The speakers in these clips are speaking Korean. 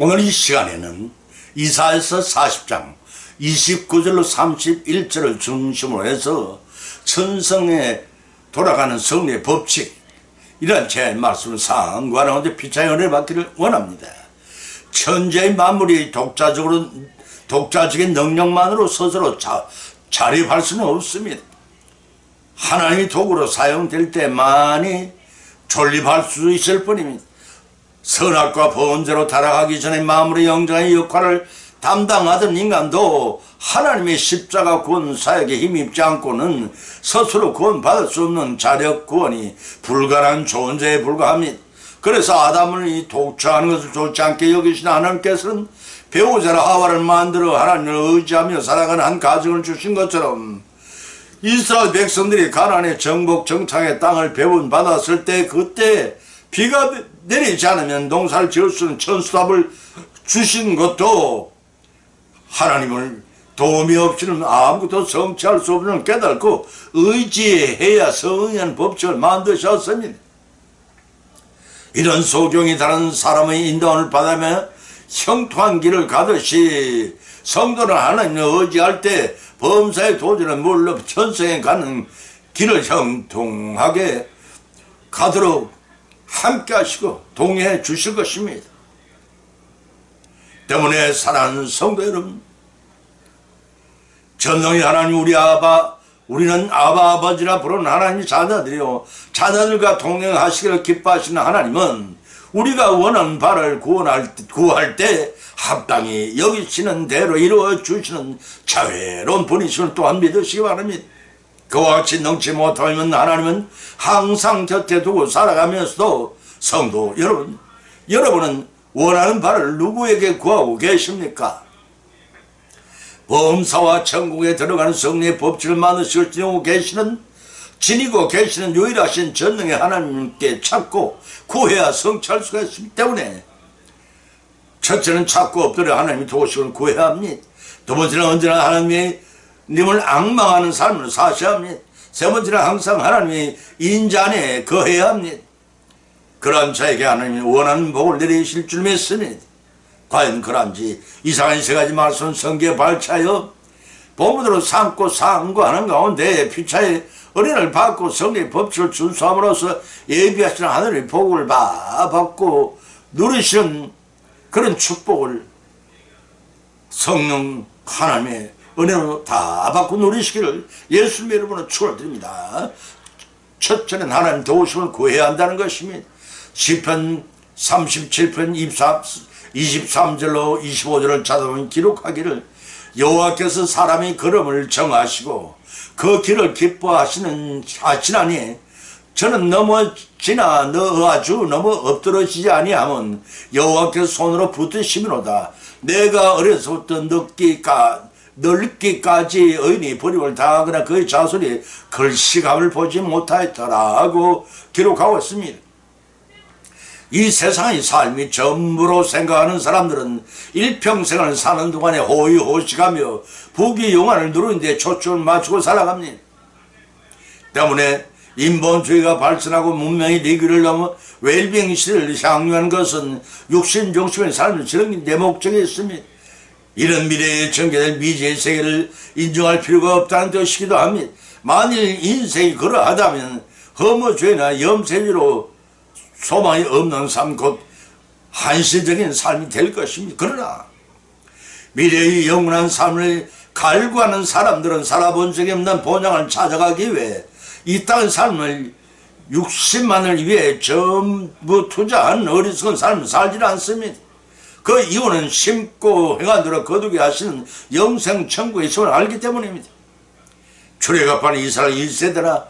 오늘 이 시간에는 이사야서 40장 29절로 31절을 중심으로 해서 천성에 돌아가는 성리의 법칙, 이런 제 말씀을 상관하는데 피차의 은혜를 받기를 원합니다. 천재의 만물이 독자적인 능력만으로 스스로 자립할 수는 없습니다. 하나님이 도구로 사용될 때만이 존립할 수 있을 뿐입니다. 선악과 범죄로 타락하기 전에 만물의 영장의 역할을 담당하던 인간도 하나님의 십자가 구원 사역에 힘입지 않고는 스스로 구원받을 수 없는 자력 구원이 불가능한 존재에 불과합니다. 그래서 아담을 이 독처하는 것을 좋지 않게 여기신 하나님께서는 배우자라 하와를 만들어 하나님을 의지하며 살아가는 한 가정을 주신 것처럼 이스라엘 백성들이 가나안의 정복 정착의 땅을 배분받았을 때 그때 비가 내리지 않으면 농사를 지을 수 있는 천수답을 주신 것도 하나님을 도움이 없이는 아무것도 성취할 수 없는 깨닫고 의지해야 성행하는 법칙을 만드셨습니다. 이런 소경이 다른 사람의 인도함을 받으며 형통한 길을 가듯이 성도는 하나님을 의지할 때 범사의 도전은 물러 천성에 가는 길을 형통하게 가도록 함께 하시고 동행해 주실 것입니다. 때문에 사랑하는 성도 여러분, 전능의 하나님 우리는 아버지라 부르는 하나님 자녀들이요, 자녀들과 동행하시기를 기뻐하시는 하나님은 우리가 원하는 바를 구할 때 합당히 여기시는 대로 이루어 주시는 자애로운 분이심을 또한 믿으시기 바랍니다. 그와 같이 능치 못하면 하나님은 항상 곁에 두고 살아가면서도 성도 여러분은 원하는 바를 누구에게 구하고 계십니까? 범사와 천국에 들어가는 성리의 법칙을 만드시고 지니고 계시는 유일하신 전능의 하나님께 찾고 구해야 성취할 수가 있기 때문에 첫째는 찾고 엎드려 하나님이 도우심을 구해야 합니다. 두 번째는 언제나 하나님을 앙망하는 삶을 사셔야 합니다. 세 번째는 항상 하나님의 인자 안에 거해야 합니다. 그러한 자에게 하나님이 원하는 복을 내리실 줄 믿습니다. 과연 그런지 이상한 세 가지 말씀은 성경에 발차여 본문으로 삼고 상고하는 가운데 피차의 은혜를 받고 성경의 법칙을 준수함으로써 예비하시는 하늘의 복을 받고 누리시는 그런 축복을 성령 하나님의 은혜로 다 받고 누리시기를 예수님의 이름으로 축원드립니다. 첫째는 하나님 도우심을 구해야 한다는 것입니다. 시편 37편 23절로 25절을 찾아보면 기록하기를 여호와께서 사람의 걸음을 정하시고 그 길을 기뻐하시나니 저는 아주 너무 엎드러지지 아니하면 여호와께서 손으로 붙드시미로다. 내가 어려서부터 늙기까지 의인이 버림을 당하거나 그의 자손이 글씨감을 보지 못하였더라고 기록하고 있습니다. 이 세상의 삶이 전부로 생각하는 사람들은 일평생을 사는 동안에 호의호식하며 부귀영화를 누리는 데 초점을 맞추고 살아갑니다. 때문에 인본주의가 발전하고 문명의 리그를 넘어 웰빙 시대를 향유한 것은 육신 중심의 삶을 지는 데 목적이 있습니다. 이런 미래에 전개될 미지의 세계를 인정할 필요가 없다는 뜻이기도 합니다. 만일 인생이 그러하다면 허무죄나 염세주로 소망이 없는 삶, 곧 한시적인 삶이 될 것입니다. 그러나 미래의 영원한 삶을 갈구하는 사람들은 살아본 적이 없는 본향을 찾아가기 위해 이 땅의 삶을 육신만을 위해 전부 투자한 어리석은 삶을 살지 않습니다. 그 이유는 심고 행한대로 거두게 하시는 영생 천국의 있음을 알기 때문입니다. 출애굽한 이스라엘 1세대가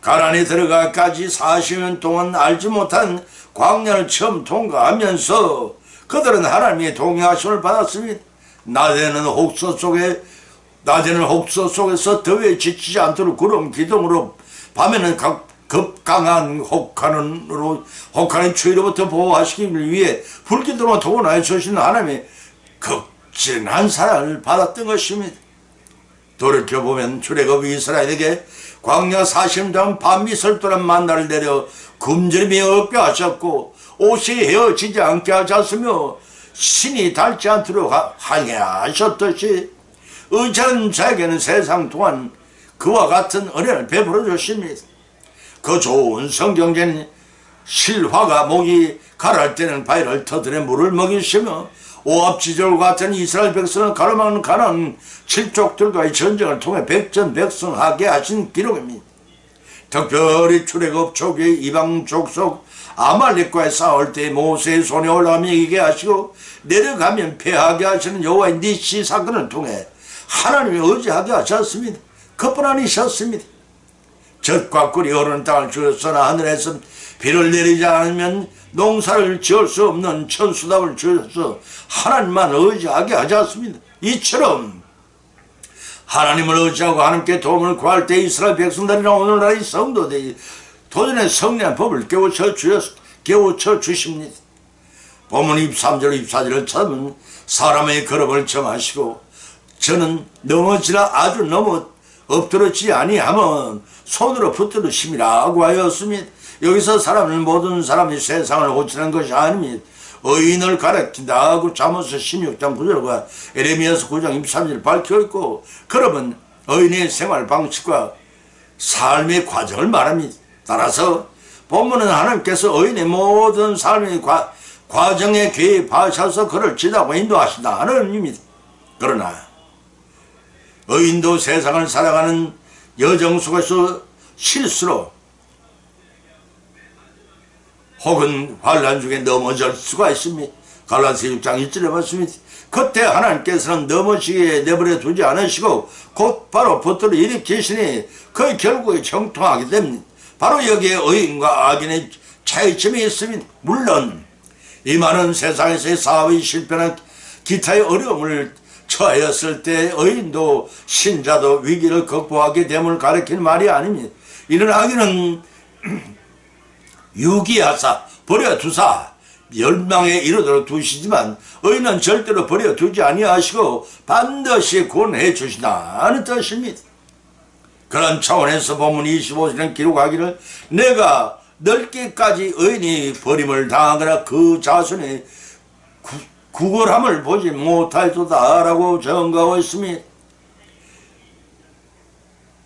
가나안에 들어가기까지 40년 동안 알지 못한 광야를 처음 통과하면서 그들은 하나님의 동행하심을 받았습니다. 낮에는 혹서 속에서 더위에 지치지 않도록 구름 기둥으로, 밤에는 급강한 혹하는 추위로부터 보호하시기 위해 불기둥으로 도원하여 주시는 하나님의 극진한 사랑을 받았던 것입니다. 돌이켜보면 출애굽이 이스라엘에게 광야 40년 동안 반미설도란 만나를 내려 굶주림이 없게 하셨고 옷이 헤어지지 않게 하셨으며 신이 닳지 않도록 하게 하셨듯이 의지하는 자에게는 세상 동안 그와 같은 은혜를 베풀어 주십니다. 그 좋은 성경제는 실화가 목이 가랄 때는 바위를 터뜨려 물을 먹이시며 오합지졸과 같은 이스라엘 백성을 가로막는 가나안 칠족들과의 전쟁을 통해 백전백승하게 하신 기록입니다. 특별히 출애굽 초기 이방 족속 아말렉과의 싸울 때 모세의 손에 올라가며 이기게 하시고 내려가면 패하게 하시는 여호와의 니시 사건을 통해 하나님이 의지하게 하셨습니다. 그뿐 아니셨습니다. 젖과 꿀이 흐르는 땅을 주셨으나 하늘에서 비를 내리지 않으면 농사를 지을 수 없는 천수답을 주셔서 하나님만 의지하게 하지 않습니다. 이처럼 하나님을 의지하고 하나님께 도움을 구할 때 이스라엘 백성들이나 오늘날의 성도들이 도전의 성리한 법을 깨우쳐 주십니다. 본문 23절 24절을 찾으면 사람의 걸음을 정하시고 저는 넘어지나 아주 넘어 엎드러지지 아니하면 손으로 붙들으심이라고 하였습니다. 여기서 사람은 모든 사람이 세상을 고치는 것이 아닙니다. 의인을 가르친다 하고 잠언서 16장 9절과 에레미야서 9장 23절 밝혀있고 그러면 의인의 생활 방식과 삶의 과정을 말합니다. 따라서 본문은 하나님께서 의인의 모든 삶의 과정에 개입하셔서 그를 지도하고 인도하신다는 의미입니다. 그러나 의인도 세상을 살아가는 여정 속에서 실수로 혹은 환난 중에 넘어질 수가 있습니다. 갈라디아 6장 1절에 말씀입니다. 그때 하나님께서는 넘어지게 내버려 두지 않으시고 곧바로 붙들어 일으키시니 그 결국에 형통하게 됩니다. 바로 여기에 의인과 악인의 차이점이 있습니다. 물론 이 많은 세상에서의 사업이 실패나 기타의 어려움을 처하였을 때 의인도 신자도 위기를 극복하게 됨을 가리키는 말이 아닙니다. 이런 악인은 유기하사 버려두사 멸망에 이르도록 두시지만 의인은 절대로 버려두지 아니하시고 반드시 구원해 주시다는 뜻입니다. 그런 차원에서 본문 25절은 기록하기를 내가 넓게까지 의인이 버림을 당하거나 그 자손이 구걸함을 보지 못할도다 라고 정가하고 있습니다.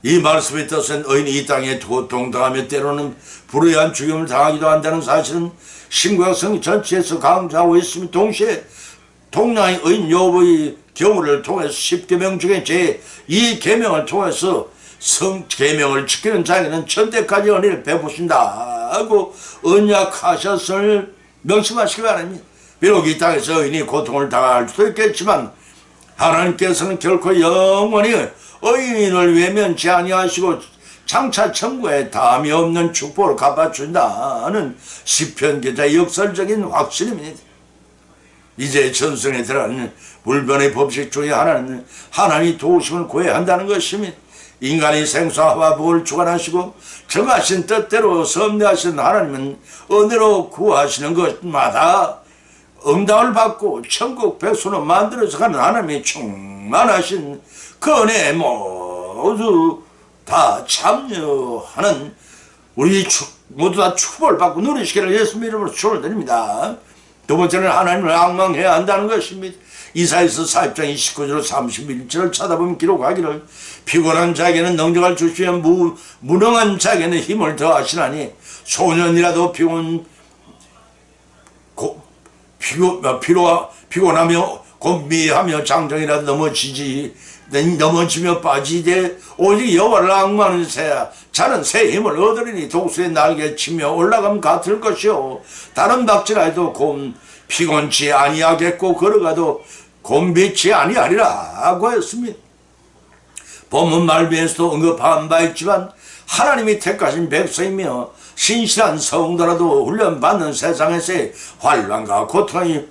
이 말씀의 뜻은 의인이 이 땅에 고통당하며 때로는 불의한 죽임을 당하기도 한다는 사실은 신구약 성경 전체에서 강조하고 있으며 동시에 동양의 의인 욥의 경우를 통해서 10계명 중에 제2계명을 통해서 성계명을 지키는 자에게는 천대까지 은혜를 베푸신다 하고 언약하셨음을 명심하시기 바랍니다. 비록 이 땅에서 의인이 고통을 당할 수도 있겠지만 하나님께서는 결코 영원히 의인을 외면치 아니하시고 장차 천국에 다함이 없는 축복을 갚아준다는 시편 기자의 역설적인 확신입니다. 이제 전성에 들어가는 물변의 법칙 중에 하나는 하나님이 도우심을 구해야 한다는 것입니다. 인간이 생사와 복을 주관하시고 정하신 뜻대로 섭리하신 하나님은 은혜로 구하시는 것마다 응답을 받고 천국 백성으로 만들어서 가는 하나님이 충만하신 그 은혜에 모두 다 참여하는 우리 모두 다 축복을 받고 누리시기를 예수님 이름으로 축원을 드립니다. 두 번째는 하나님을 앙망해야 한다는 것입니다. 이사야서 4장 29절 31절을 찾아보면 기록하기를 피곤한 자에게는 능력을 주시며 무능한 자에게는 힘을 더하시나니 소년이라도 피곤하며 곤비하며 장정이라도 넘어지며 빠지되 오직 여호와를 앙망하는 새야 자는 새 힘을 얻으리니 독수의 날개 치며 올라가면 같을 것이요 다른 박질라도 피곤치 아니하겠고 걸어가도 곤비치 아니하리라 하고 했습니다. 본문 말미에서도 언급한 바 있지만 하나님이 택하신 백성이며 신실한 성도라도 훈련받는 세상에서의 환난과 고통의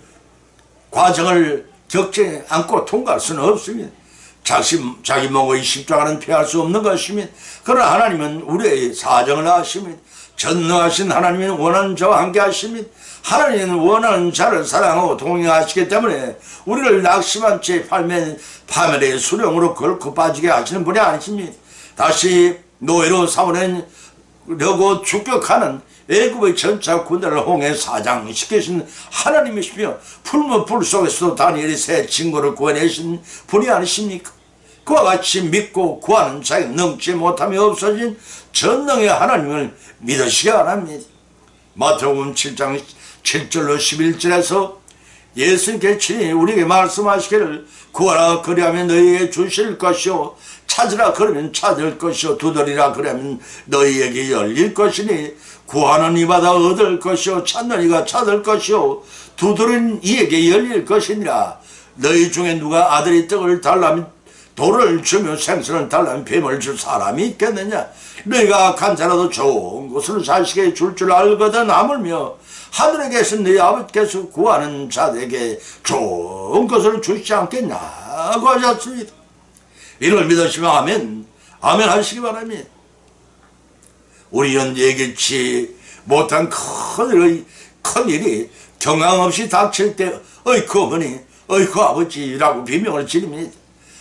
과정을 겪지 않고 통과할 수는 없습니다. 자기 목의 십자가는 피할 수 없는 것입니다. 그러나 하나님은 우리의 사정을 아십니다. 전능하신 하나님은 원하는 자와 함께 하십니다. 하나님은 원하는 자를 사랑하고 동행하시기 때문에 우리를 낙심한 채 파멸의 수령으로 걸고 빠지게 하시는 분이 아니십니다. 다시 노예로 삼으려고 축격하는 애굽의 전차 군대를 홍해 사장시키신 하나님이시며 풀무 불 속에서도 다니엘이 새 친구를 구해내신 분이 아니십니까? 그와 같이 믿고 구하는 자에게 넘지 못함이 없어진 전능의 하나님을 믿으시기 바랍니다. 마태복음 7장 7절로 11절에서 예수님께 친히 우리에게 말씀하시기를 구하라 그리하면 너희에게 주실 것이요 찾으라 그러면 찾을 것이요 두드리라 그러면 너희에게 열릴 것이니 구하는 이마다 얻을 것이요 찾는 이가 찾을 것이요 두드린 이에게 열릴 것이니라. 너희 중에 누가 아들이 떡을 달라면 돌을 주며 생선을 달라면 뱀을 줄 사람이 있겠느냐. 너희가 악한 자라도 좋은 것을 자식에게 줄 줄 알거든 하물며 하늘에 계신 너희 아버지께서 구하는 자들에게 좋은 것을 주시지 않겠냐고 하셨습니다. 이를 믿으시면 아멘 하시기 바랍니다. 우리 현 예기치 못한 큰 일이 경황 없이 닥칠 때 어이쿠 어머니 어이쿠 아버지라고 비명을 지릅니다.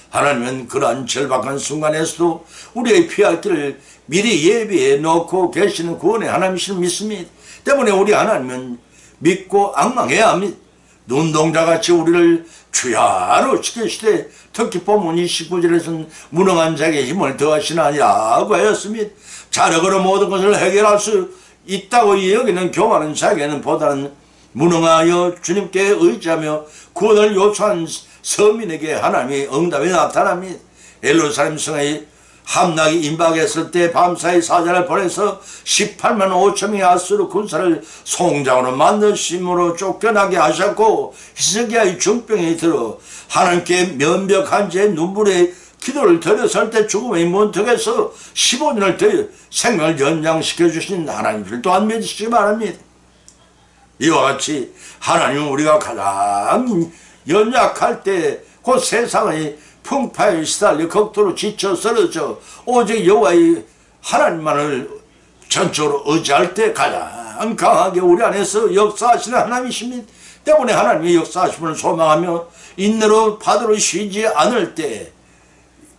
하나님은 그러한 절박한 순간에서도 우리의 피할 길을 미리 예비해 놓고 계시는 구원의 하나님이시를 믿습니다. 때문에 우리 하나님은 믿고 앙망해야 합니다. 눈동자같이 우리를 주야로 지키시되 특히 본문 29절에서는 무능한 자에게 힘을 더하시나니라고 하였습니다. 자력으로 모든 것을 해결할 수 있다고 여기는 교만한 자에게는 보다는 무능하여 주님께 의지하며 구원을 요청한 서민에게 하나님의 응답이 나타납니다. 예루살렘 성에 함락이 임박했을 때 밤사이 사자를 보내서 18만 5천명의 아수르 군사를 송장으로 만드심으로 쫓겨나게 하셨고 히스기야의 중병이 들어 하나님께 면벽한 채 눈물의 기도를 드렸을 때 죽음의 문턱에서 15년을 더 생명을 연장시켜 주신 하나님을 또한 믿으시기 바랍니다. 이와 같이 하나님은 우리가 가장 연약할 때 곧 세상의 풍파에 시달려 극도로 지쳐 쓰러져 오직 여호와의 하나님만을 전적으로 의지할 때 가장 강하게 우리 안에서 역사하시는 하나님이십니다. 때문에 하나님의 역사하심을 소망하며 인내로 파도로 쉬지 않을 때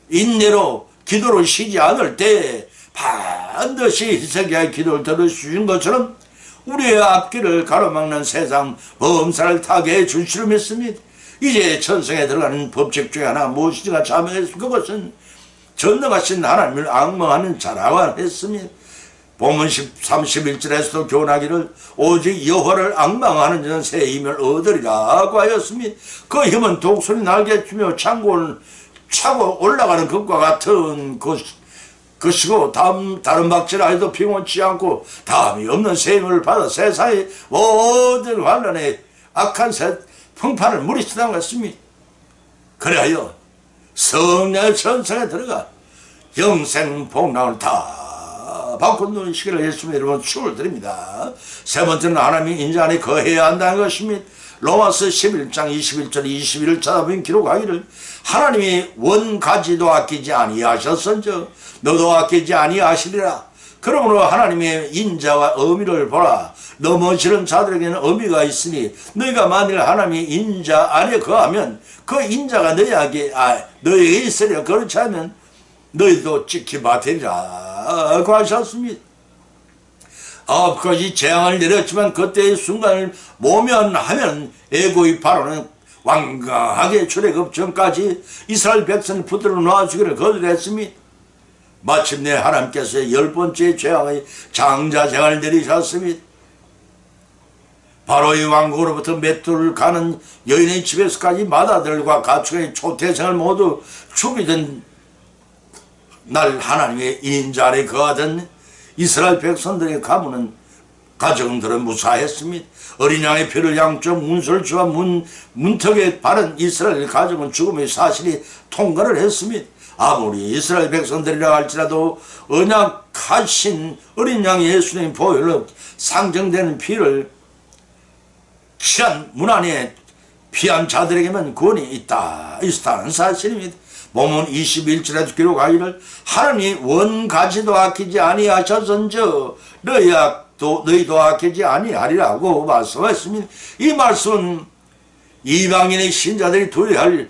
인내로 기도로 쉬지 않을 때 반드시 히스기야의 기도를 들어주신 것처럼 우리의 앞길을 가로막는 세상 범사를 타게 해주시를 믿습니다. 이제 천성에 들어가는 법칙 중에 하나 무엇인가 자명했습니다. 그것은 전능하신 하나님을 앙망하는 자라고 했습니다. 본문 31절에서도 교훈하기를 오직 여호와를 앙망하는 자는 새 힘을 얻으리라고 하였습니다. 그 힘은 독수리 날개치며 차고 올라가는 것과 같은 것이고 다른 박질 아래도 피곤치 않고 다음이 없는 새 힘을 받아 세상의 모든 환란에 악한 풍파를 물리치다는 것입니다. 그래야 성령의 전성에 들어가 영생 복락을 다 바꾸는 시기를 예수님의 이름으로 축을 드립니다. 세 번째는 하나님이 인자 안에 거해야 한다는 것입니다. 로마서 11장 21절 22를 찾아보면 기록하기를 하나님이 원가지도 아끼지 아니하셨은즉 너도 아끼지 아니하시리라. 그러므로 하나님의 인자와 의미를 보라. 넘어지는 자들에게는 의미가 있으니 너희가 만일 하나님의 인자 안에 거하면 그 인자가 너희에게 있으리라. 그렇지 않으면 너희도 지키받으리라 고 하셨습니다. 9가지 재앙을 내렸지만 그때의 순간을 모면하면 애고의 바로는 완강하게 출애굽 전까지 이스라엘 백성을 붙들어 놓아주기를 거절했습니다. 마침내 하나님께서 10번째 재앙의 장자재앙을 내리셨습니다. 바로의 왕국으로부터 맷돌을 가는 여인의 집에서까지 마다들과 가축의 초태생을 모두 죽이던 날 하나님의 인자 안에 거하던 이스라엘 백성들의 가정들은 무사했습니다. 어린 양의 피를 양쪽 문설주와 문턱에 바른 이스라엘 가정은 죽음의 사실이 통과를 했습니다. 아무리 이스라엘 백성들이라 할지라도 언약하신 어린 양 예수님의 보혈로 상정되는 피를 취한 문 안에 피한 자들에게만 구원이 있다는 사실입니다. 본문 21절에도 기록하기를 하나님이 원가지도 아끼지 아니하셨은즉 너희가 또 너희도 악하지 아니하리라고 말씀하셨습니다. 이 말씀은 이방인의 신자들이 두려워할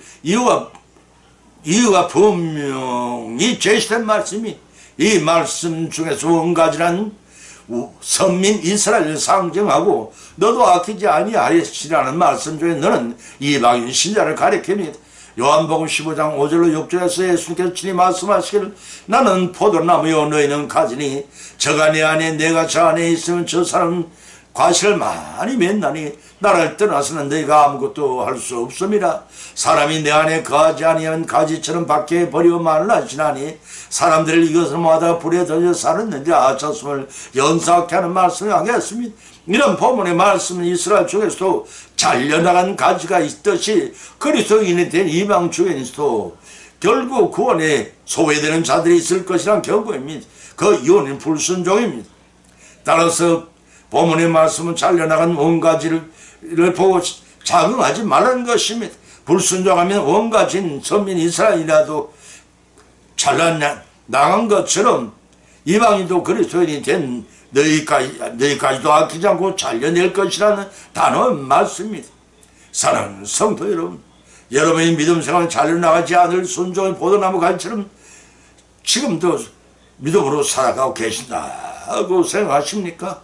이유가 분명히 제시된 말씀이, 이 말씀 중에서 원가지란 선민 이스라엘을 상징하고 너도 아끼지 아니하리라는 말씀 중에 너는 이방인 신자를 가리킵니다. 요한복음 15장 5절로 6절에서 예수께서 친히 말씀하시기를 나는 포도나무요 너희는 가지니 저가 내 안에 내가 저 안에 있으면 저 사람은 과실을 많이 맺나니 나를 떠나서는 너희가 아무것도 할 수 없음이라. 사람이 내 안에 거하지 아니하면 가지처럼 밖에 버리고 말라지나니 사람들을 이것을 모아다 불에 던져 살았느니라. 졌음을 연상케 하는 말씀을 하겠습니다. 이런 본문의 말씀은 이스라엘 중에서도 잘려나간 가지가 있듯이 그리스도인이 된 이방 중에서도 결국 구원에 소외되는 자들이 있을 것이란 경고입니다. 그 이유는 불순종입니다. 따라서 본문의 말씀은 잘려나간 원가지를 보고 자긍하지 말라는 것입니다. 불순종하면 원가지인 선민 이스라엘이라도 잘나간 것처럼 이방인도 그리스도인이 된 너희까지도 아끼지 않고 잘려낼 것이라는 단어의 말씀입니다. 사랑하는 성도 여러분, 여러분의 믿음 생활 잘려나가지 않을 순종의 포도나무 가지처럼 지금도 믿음으로 살아가고 계신다고 생각하십니까?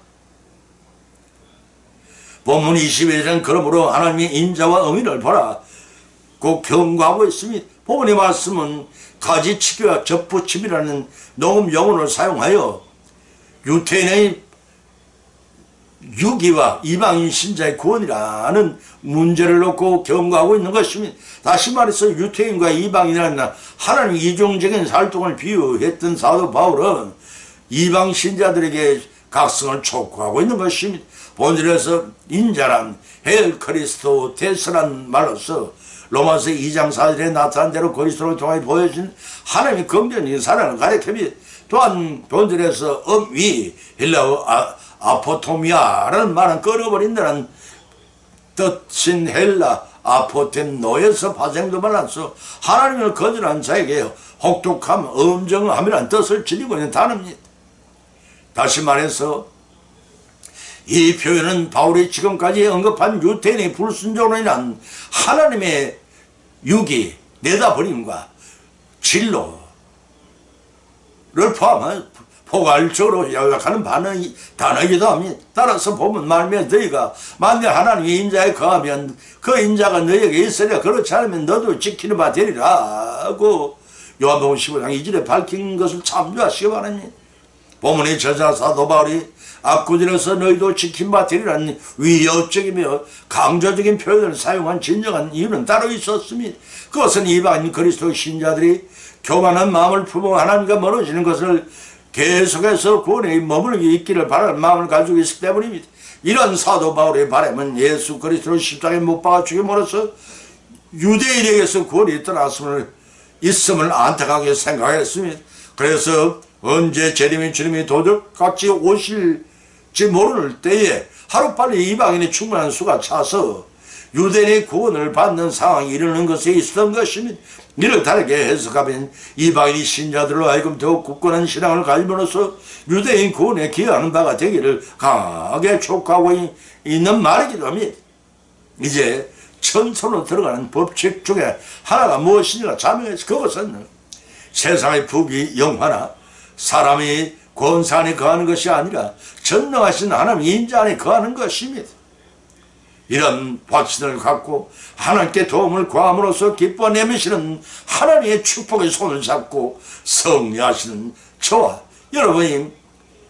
본문 22절은 그러므로 하나님의 인자와 의미를 보라 꼭 경고하고 있습니다. 본문의 말씀은 가지치기와 접붙임이라는 녹음 용어를 사용하여 유태인의 유기와 이방인 신자의 구원이라는 문제를 놓고 경고하고 있는 것입니다. 다시 말해서 유태인과 이방인이라는 하나님 이중적인 활동을 비유했던 사도 바울은 이방 신자들에게 각성을 촉구하고 있는 것입니다. 본질에서 인자란 헬크리스토 테스란 말로서 로마서 2장 4절에 나타난 대로 그리스도를 통해 보여준 하나님의 긍정적인 사랑을 가리킵니다. 또한 본질에서 엄위 헬라어 아포토미아라는 말은 끌어버린다는 뜻인 헬라 아포템노에서 파생도 말라서 하나님을 거절한 자에게 혹독함, 엄정함이라는 뜻을 지니고 있는 단어입니다. 다시 말해서 이 표현은 바울이 지금까지 언급한 유태인의 불순종으로 인한 하나님의 유기, 내다버림과 진로를 포함한 포괄적으로 요약하는 단어이기도 합니다. 따라서 보면 말미암아 너희가 만일 하나님의 인자에 거하면 그 인자가 너희에게 있으랴 그렇지 않으면 너도 지키는 바 되리라고 요한복음 15장 2절에 밝힌 것을 참조하시기 바랍니다. 본문의 저자 사도 바울이 앞구절에서 너희도 지킨 바 되리라는 위협적이며 강조적인 표현을 사용한 진정한 이유는 따로 있었습니다. 그것은 이방인 그리스도 신자들이 교만한 마음을 품어 하나님과 멀어지는 것을 계속해서 구원에 머물게 있기를 바라는 마음을 가지고 있기 때문입니다. 이런 사도 바울의 바람은 예수 그리스도를 십자가에 못 박아 죽임으로써 유대인에게서 구원이 있음을 안타깝게 생각했습니다. 그래서 언제 재림인 주님이 도둑같이 오실지 모를 때에 하루빨리 이방인의 충분한 수가 차서 유대인의 구원을 받는 상황이 이르는 것에 있었던 것입니다. 이를 다르게 해석하면 이방인이 신자들로 하여금 더욱 굳건한 신앙을 가짐으로써 유대인 구원에 기여하는 바가 되기를 강하게 촉구하고 있는 말이기도 합니다. 이제 천선으로 들어가는 법칙 중에 하나가 무엇이냐 자명해서 그것은 세상의 부귀 영화나 사람이 권세 안에 거하는 것이 아니라 전능하신 하나님 인자 안에 거하는 것입니다. 이런 확신을 갖고 하나님께 도움을 구함으로써 기뻐 내미시는 하나님의 축복의 손을 잡고 승리하시는 저와 여러분이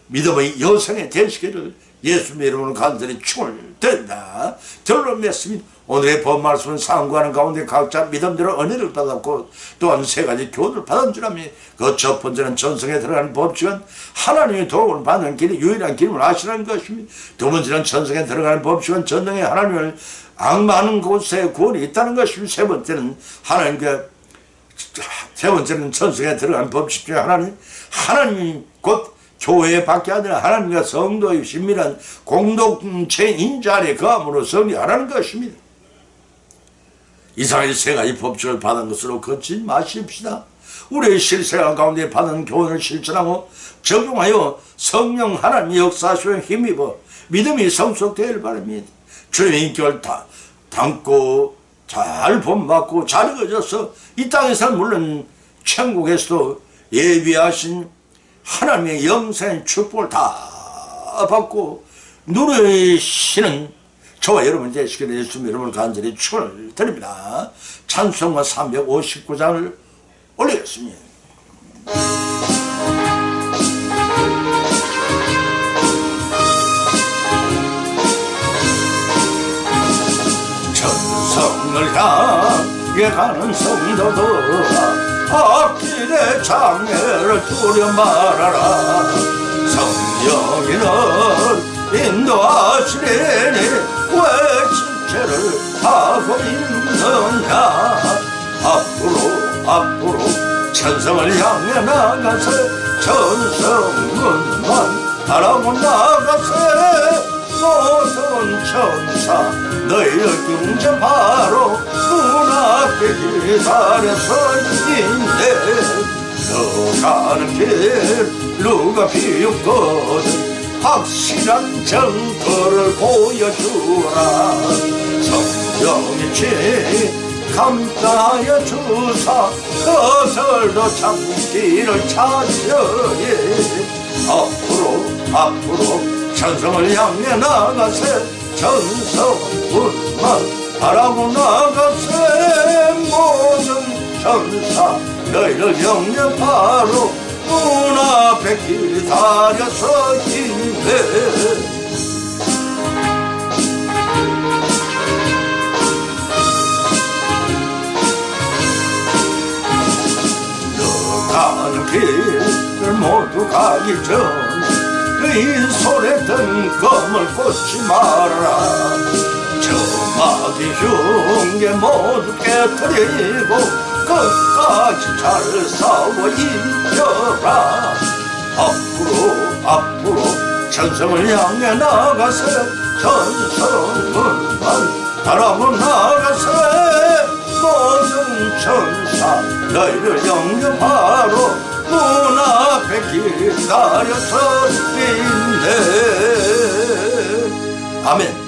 믿음의 여성이 되시기를 예수님의 이름으로 간절히 축원을 드린다. 결론 맺습니다. 오늘의 본 말씀은 상고하는 가운데 각자 믿음대로 은혜를 받았고 또한 세 가지 교훈을 받은 줄 압니다. 그 첫 번째는 전성에 들어가는 법칙은 하나님의 도움을 받는 길이 유일한 길임을 아시라는 것입니다. 두 번째는 전성에 들어가는 법칙은 전능의 하나님을 앙망하는 곳에 구원이 있다는 것입니다. 세 번째는 전성에 들어가는 법칙 중에 하나님 곧 교회 밖에 아니라 하나님과 성도의 신밀한 공동체 인자 안에 거함으로 승리하라는 것입니다. 이상의 세 가지 법칙을 받은 것으로 걷지 마십시다. 우리의 실생활 가운데 받은 교훈을 실천하고 적용하여 성령 하나님의 역사하시는 힘입어 믿음이 성숙되길 바랍니다. 주님의 인격을 담고 잘 본받고 잘 이루어져서 이 땅에서는 물론 천국에서도 예비하신 하나님의 영생의 축복을 다 받고 누리시는 저와 여러분 되시게 되셨으면 여러분을 간절히 축원을 드립니다. 찬송가 359장을 올리겠습니다. 천성을 향해 가는 성도들아 앞길의 장애를 두려 말아라. 성령이는 인도하시리니 왜 지체를 하고 있느냐. 앞으로 천성을 향해 나가세. 천성문만 바라고 나가세. 모든 천사 너희를 경접하러 문 앞에 기다려서 있네. 너 가는 길 누가 비웃거든 확실한 정토를 보여주라. 성령의 치 감싸여 주사 거슬러 참기를 찾으리. 앞으로 천성을 향해 나가세. 천성문만 바라고 나가세. 모든 천사 너희를 영접하러 문 앞에 기다려서 있네. 너 가는 길을 모두 가기 전에 이 손에 든 검을 꽂지 말아라. 저마귀 흉계 모두 깨뜨리고 끝까지 잘 싸워 이겨라. 앞으로 천성을 향해 나가세. 천성문만 바라고 나가세. 모든 천사 너희를 영접하러 문 앞에 기다려서 있네. 아멘.